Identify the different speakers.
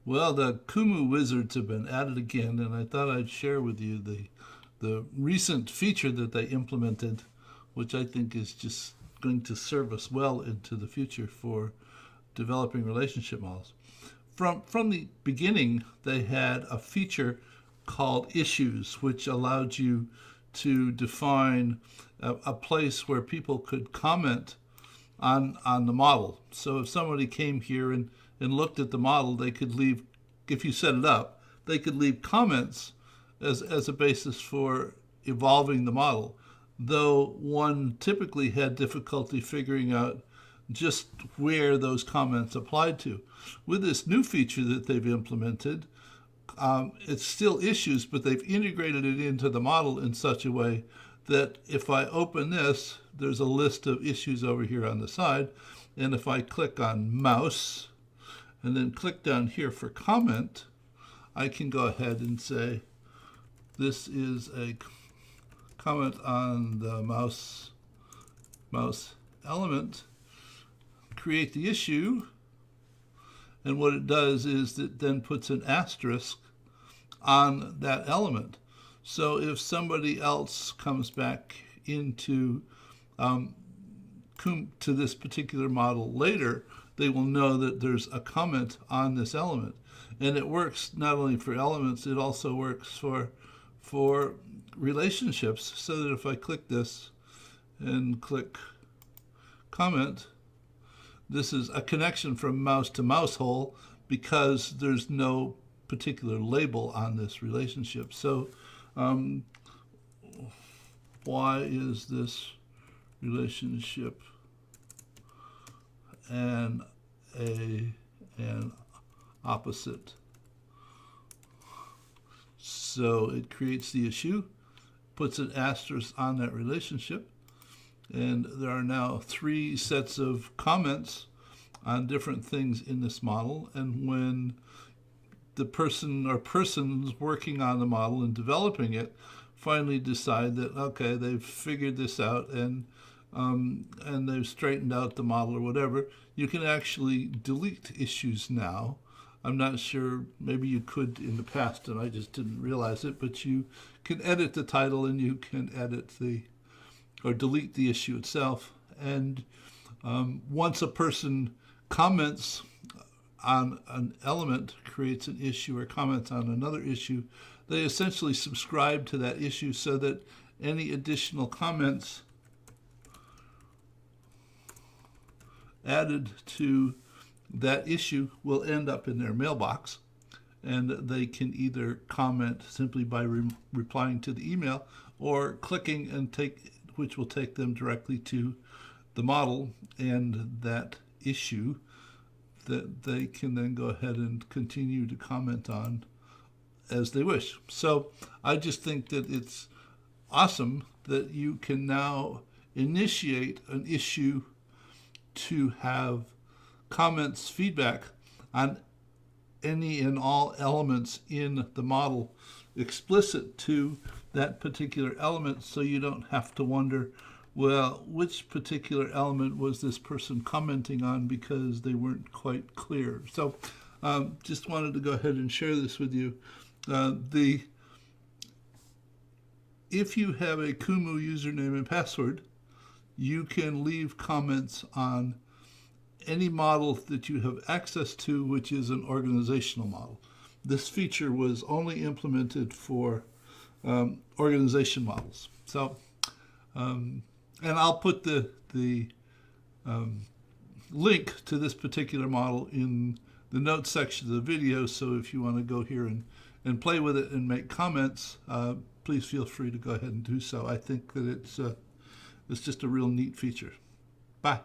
Speaker 1: Well, the Kumu wizards have been at it again, and I thought I'd share with you the recent feature that they implemented, which I think is just going to serve us well into the future for developing relationship models. From the beginning, they had a feature called issues, which allowed you to define a place where people could comment on the model. So if somebody came here and looked at the model, they could leave, if you set it up, they could leave comments as a basis for evolving the model, though one typically had difficulty figuring out just where those comments applied to. With this new feature that they've implemented, it's still issues, but they've integrated it into the model in such a way that if I open this, there's a list of issues over here on the side. And if I click on mouse and then click down here for comment, I can go ahead and say, this is a comment on the mouse element, create the issue, and what it does is it then puts an asterisk on that element. So if somebody else comes back into to this particular model later, they will know that there's a comment on this element. And it works not only for elements, it also works for relationships, so that if I click this and click comment, this is a connection from mouse to mouse hole because there's no particular label on this relationship. So why is this relationship an opposite? So it creates the issue, puts an asterisk on that relationship, and there are now 3 sets of comments on different things in this model. And when the person or persons working on the model and developing it finally decide that, okay, they've figured this out and they've straightened out the model or whatever, you can actually delete issues now. I'm not sure, maybe you could in the past and I just didn't realize it, but you can edit the title and you can edit or delete the issue itself. And once a person comments on an element, creates an issue, or comments on another issue, they essentially subscribe to that issue so that any additional comments added to that issue will end up in their mailbox, and they can either comment simply by replying to the email or clicking and which will take them directly to the model and that issue that they can then go ahead and continue to comment on as they wish. So I just think that it's awesome that you can now initiate an issue to have comments, feedback on any and all elements in the model explicit to that particular element, so you don't have to wonder, well, which particular element was this person commenting on because they weren't quite clear. So just wanted to go ahead and share this with you. If you have a Kumu username and password, you can leave comments on any model that you have access to, which is an organizational model. This feature was only implemented for organization models. So, and I'll put the link to this particular model in the notes section of the video, so if you want to go here and play with it and make comments, please feel free to go ahead and do so. I think that it's just a real neat feature. Bye.